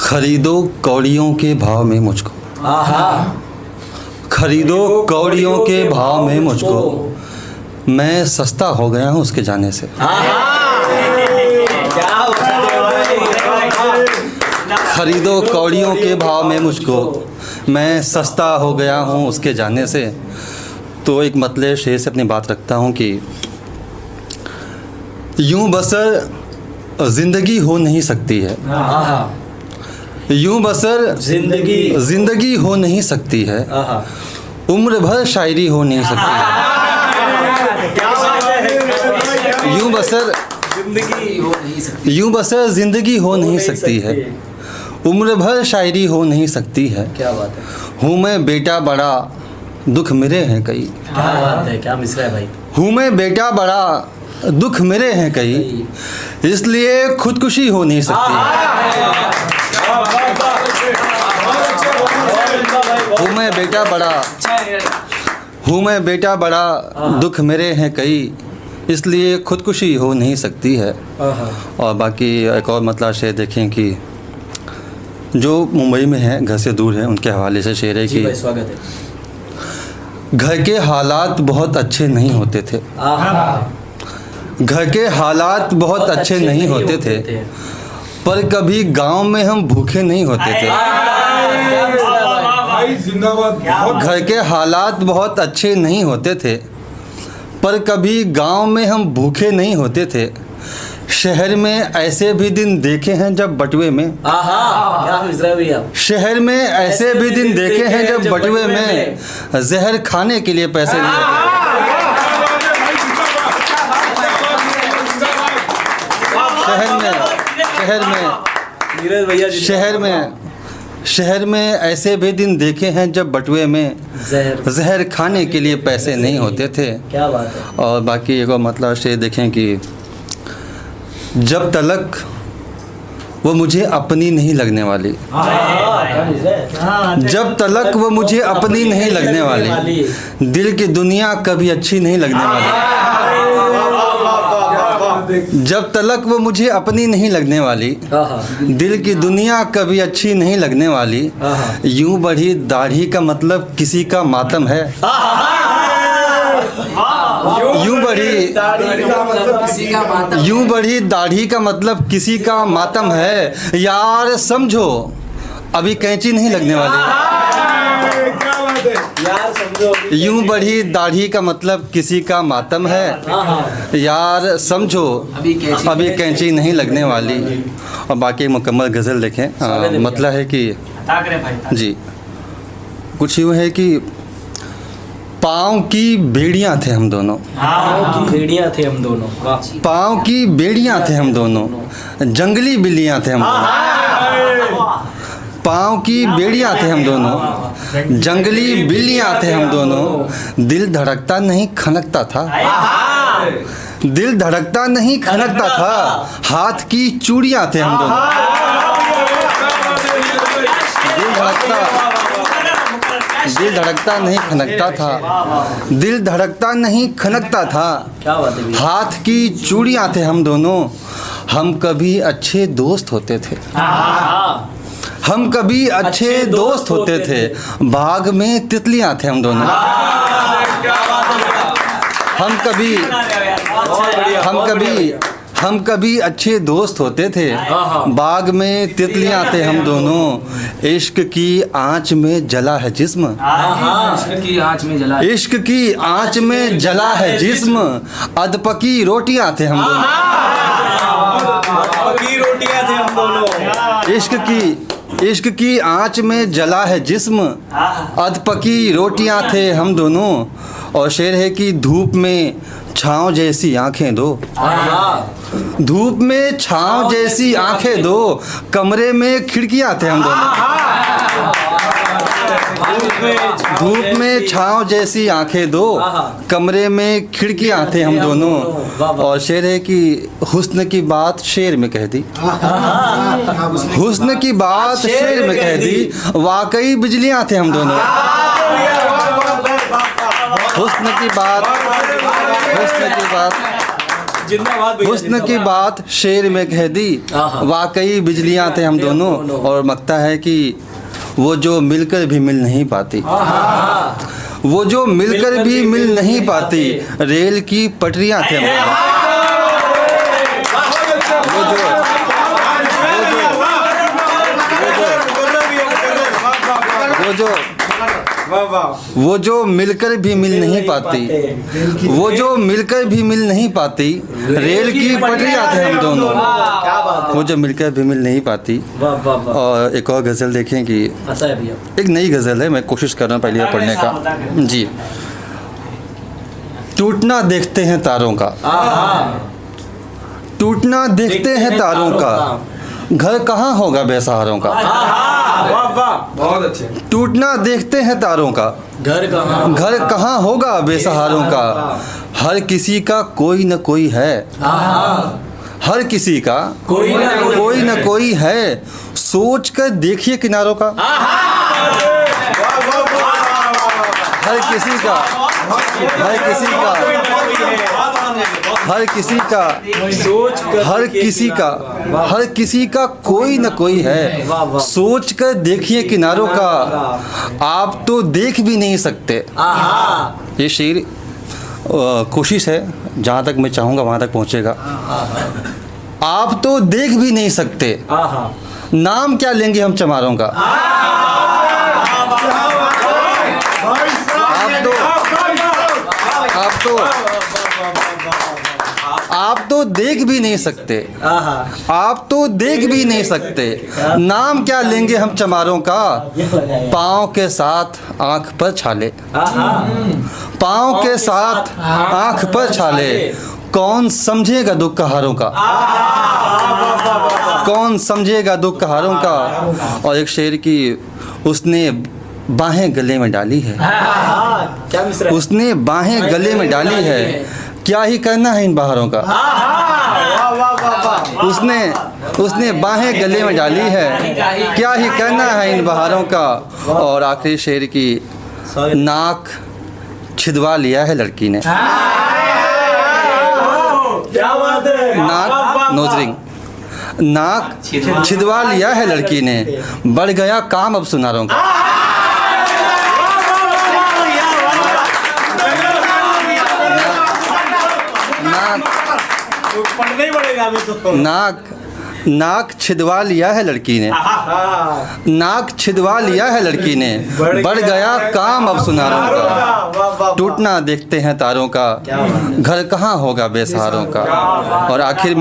खरीदो कौड़ियों के भाव में मुझको, खरीदो कौड़ियों के भाव में मुझको, मैं सस्ता हो गया हूँ उसके जाने से। खरीदो कौड़ियों के भाव में मुझको, मैं सस्ता हो गया हूँ उसके जाने से। तो एक मतलब शेर से अपनी बात रखता हूँ कि यूं बसर ज़िंदगी हो नहीं सकती है, यूं बसर जिंदगी हो नहीं सकती है, उम्र भर शायरी हो नहीं सकती है। यूं बसर जिंदगी हो नहीं सकती है, उम्र भर शायरी हो नहीं सकती है। क्या बात है। हूँ मैं बेटा बड़ा दुख मेरे हैं कई, क्या बात है, क्या मिसरा है भाई। हूँ मैं बेटा बड़ा दुख मेरे हैं कई, इसलिए खुदकुशी हो नहीं सकती। हूँ मैं बेटा बड़ा दुख मेरे हैं कई, इसलिए खुदकुशी हो नहीं सकती है। और बाकी एक और मतलब शेर देखें कि जो मुंबई में है, घर से दूर है, उनके हवाले से शेर है कि स्वागत है। घर के हालात बहुत अच्छे नहीं होते थे, घर के हालात बहुत अच्छे नहीं होते थे, पर कभी गांव में हम भूखे नहीं होते थे। घर के हालात बहुत अच्छे नहीं होते थे, पर कभी गांव में हम भूखे नहीं होते थे। शहर में ऐसे भी दिन देखे हैं जब बटुए में, क्या मिसरा है भैया। शहर में ऐसे भी दिन देखे हैं जब बटुए में जहर खाने के लिए पैसे नहीं होते। शहर में ऐसे भी दिन देखे हैं जब बटुए में जहर खाने के लिए पैसे नहीं होते थे। क्या बात है। और बाकी एक और मतलब शेर देखें कि जब तलक वो मुझे अपनी नहीं लगने वाली, जब तलक वो मुझे अपनी नहीं लगने वाली, दिल की दुनिया कभी अच्छी नहीं लगने वाली। जब तलक वो मुझे अपनी नहीं लगने वाली, दिल की दुनिया कभी अच्छी नहीं लगने वाली। यूं बढ़ी दाढ़ी का मतलब किसी का मातम है, यूं बढ़ी दाढ़ी का मतलब किसी का मातम है। यार समझो अभी कैंची नहीं लगने वाली, यूं बढ़ी दाढ़ी का मतलब किसी का मातम है। यार समझो अभी कैंची नहीं लगने वाली। और बाकी मुकम्मल गज़ल देखें। मतलब है कि जी कुछ यूँ है कि पाँव की बेड़ियाँ थे हम दोनों, पाँव की बेड़ियाँ थे हम दोनों, जंगली बिल्लियाँ थे हम दोनों। पाँव की बेड़ियाँ थे हम दोनों, जंगली बिल्लियाँ थे हम दोनों। दिल धड़कता नहीं खनकता था, दिल धड़कता नहीं खनकता था, हाथ की चूड़ियाँ थे हम दोनों। दिल धड़कता नहीं खनकता था, दिल धड़कता नहीं खनकता था, हाथ की चूड़ियाँ थे हम दोनों। हम कभी अच्छे दोस्त होते थे, हम कभी अच्छे दोस्त होते थे, बाग में तितलियाँ थे हम दोनों। हम कभी अच्छे दोस्त होते थे, बाग में तितलियाँ थे हम दोनों। इश्क की आँच में जला है जिस्म, इश्क की आँच में जला है जिस्म, अधपकी रोटियाँ थे हम दोनों। इश्क की आँच में जला है जिस्म, अधपकी रोटियाँ थे हम दोनों। और शेर है कि धूप में छाँव जैसी आंखें दो, धूप में छाँव जैसी आंखें दो, कमरे में खिड़कियाँ थे हम दोनों। धूप में छाँव जैसी आंखें दो, कमरे में खिड़कियाँ थे हम दोनों। और शेर है कि हुस्न की बात शेर में कह दी, हुस्न की बात शेर में कह दी, वाकई बिजलियाँ थे हम दोनों। हुस्न की बात जिंदाबाद भैया, हुस्न की बात शेर में कह दी, आहा। वाकई बिजलियां थे हम दोनों। और लगता है कि वो जो मिलकर भी मिल नहीं पाती, वो जो मिलकर भी मिल नहीं पाती, रेल की पटरियां थे हम दोनों। वो जो मिलकर भी मिल नहीं पाती, वो जो मिलकर भी मिल नहीं पाती, रेल की पटरियां थे हम दोनों। क्या बात है, वो जो मिलकर भी मिल नहीं पाती। वाह वाह वाह, और एक और गज़ल देखें कि अच्छा है भैया। एक नई गज़ल है, मैं कोशिश कर रहा हूँ पहली बार पढ़ने का जी। टूटना देखते हैं तारों का, टूटना देखते हैं तारों का, घर कहाँ होगा बेसहारों का। वाह वाह, बहुत अच्छे। टूटना देखते हैं तारों का, घर कहाँ, घर कहाँ होगा बेसहारों का। हर किसी का कोई न कोई है, हर किसी का कोई न कोई है, सोच कर देखिए किनारों का। हर किसी का, हर किसी का, हर किसी का, सोच कर हर किसी का, हर किसी का कोई न कोई है, सोच कर देखिए किनारों का। आप तो देख भी नहीं सकते। ये शेर कोशिश है, जहाँ तक मैं चाहूँगा वहाँ तक पहुँचेगा। आप तो देख भी नहीं सकते, नाम क्या लेंगे हम चमारों का। आप तो देख भी नहीं सकते, आप तो देख भी नहीं सकते, नाम क्या लेंगे हम चमारों का। पाँव के साथ आँख पर छाले, पाँव के साथ आँख पर छाले, कौन समझेगा दुख कहारों का, कौन समझेगा दुख कहारों का। और एक शेर की, उसने बाहें गले में डाली है, क्या मिश्रा, उसने बाहें गले में डाली है, क्या ही करना है इन बहारों का। उसने बाहें गले में डाली है, क्या ही करना है इन बहारों का। और आखिरी शेर की, नाक छिदवा लिया है लड़की ने, क्या बात है, नाक नोजरिंग, नाक छिदवा लिया है लड़की ने, बढ़ गया काम अब सुनारों का। पढ़ना ही पड़ेगा हमें तो। नाक छिदवा लिया है लड़की ने, नाक छिदवा लिया है लड़की ने, बढ़ गया काम अब सुनारों का। टूटना देखते हैं तारों का, घर कहाँ होगा बेसहारों का। और आखिर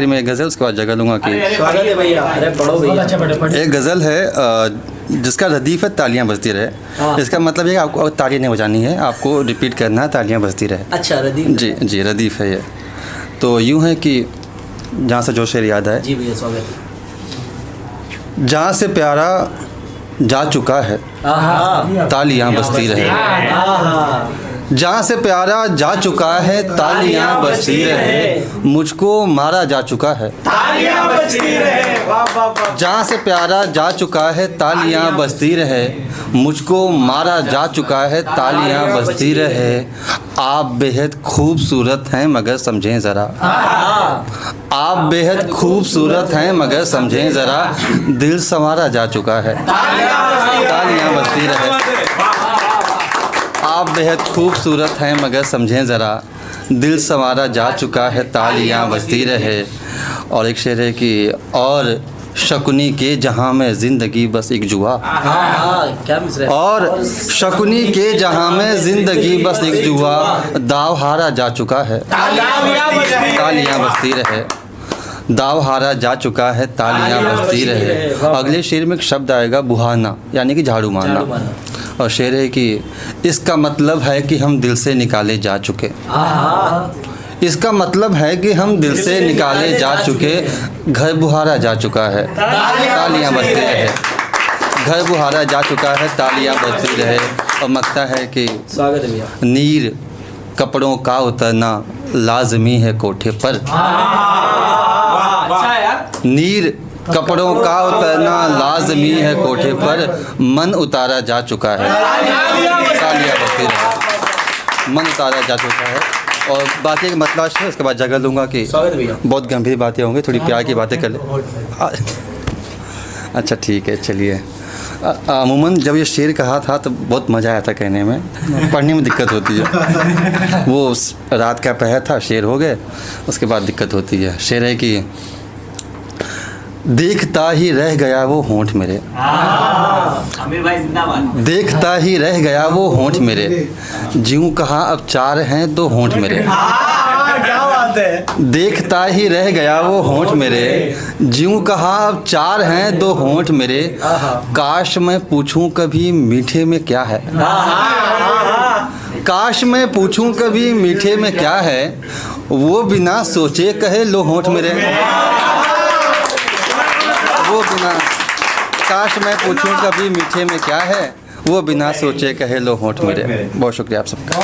में गज़ल, उसके बाद जगह लूँगा कि स्वागत है भैया, अरे पढ़ो भैया। एक गज़ल है जिसका रदीफ़ है तालियां बजती रहे। इसका मतलब ये कि आपको तालियां नहीं बजानी है, आपको रिपीट करना है, तालियां बजती रहे। अच्छा रदीफ जी जी, रदीफ़ है ये। तो यूँ है कि जहाँ से जो शेर याद है, जी भैया, स्वागत है। जहाँ से प्यारा जा चुका है तालियां बजती रहे, जहाँ से प्यारा जा चुका है तालियां बजती रहे, मुझको मारा जा चुका है तालियां बजती रहे, वाह वाह वाह। जहाँ से प्यारा जा चुका है तालियां बजती रहे, मुझको मारा जा चुका है तालियां बजती रहे। आप बेहद खूबसूरत हैं मगर समझें ज़रा, आप बेहद खूबसूरत हैं मगर समझें ज़रा, दिल संवारा जा चुका है तालियां बजती रहे। आप बेहद खूबसूरत हैं मगर समझें ज़रा, दिल संवारा जा चुका है तालियां बजती रहे। और एक शेर है कि, और शकुनी के जहाँ में ज़िंदगी बस एक जुआ, क्या मिश्रा, और शकुनी के जहाँ में ज़िंदगी बस एक जुआ, दाव हारा जा चुका है तालियां बजती रहे, दाव हारा जा चुका है तालियां बजती रहे। अगले शेर में एक शब्द आएगा बुहाना, यानी कि झाड़ू मारना। और शेर है कि, इसका मतलब है कि हम दिल से निकाले जा चुके, इसका मतलब है कि हम दिल से निकाले जा चुके, घर बुहारा जा चुका है तालियां बजती रहे, घर बुहारा जा चुका है तालियां बजती रहे। और मकता है कि, स्वागत है भैया। नीर कपड़ों का उतरना लाजमी है कोठे पर, नीर कपड़ों का उतरना लाजमी है कोठे पर, मन उतारा जा चुका है तालियां बजती रहे, मन उतारा जा चुका है और बाकी एक मतलब है, उसके बाद जगह लूँगा कि स्वागत है भैया। बहुत गंभीर बातें होंगी, थोड़ी प्यार की बातें कर ले। अच्छा ठीक है, चलिए। अमूमन जब ये शेर कहा था तो बहुत मज़ा आया था कहने में, पढ़ने में दिक्कत होती है। वो रात का पहर था, शेर हो गए, उसके बाद दिक्कत होती है। शेर है कि देखता ही रह गया वो होंठ मेरे, आमिर भाई जिंदाबाद। देखता ही रह गया वो होंठ मेरे, ज्यों कहा अब चार हैं दो होंठ मेरे। क्या बात है। देखता ही रह गया वो होंठ मेरे, ज्यों कहा अब चार हैं दो होंठ मेरे। काश मैं पूछूं कभी मीठे में क्या है, काश मैं पूछूं कभी मीठे में क्या है, वो बिना सोचे कहे लो होंठ मेरे। वो बिना, काश मैं पूछूं कभी मीठे में क्या है, वो बिना सोचे कहे लो होंठ मेरे। बहुत शुक्रिया आप सबका।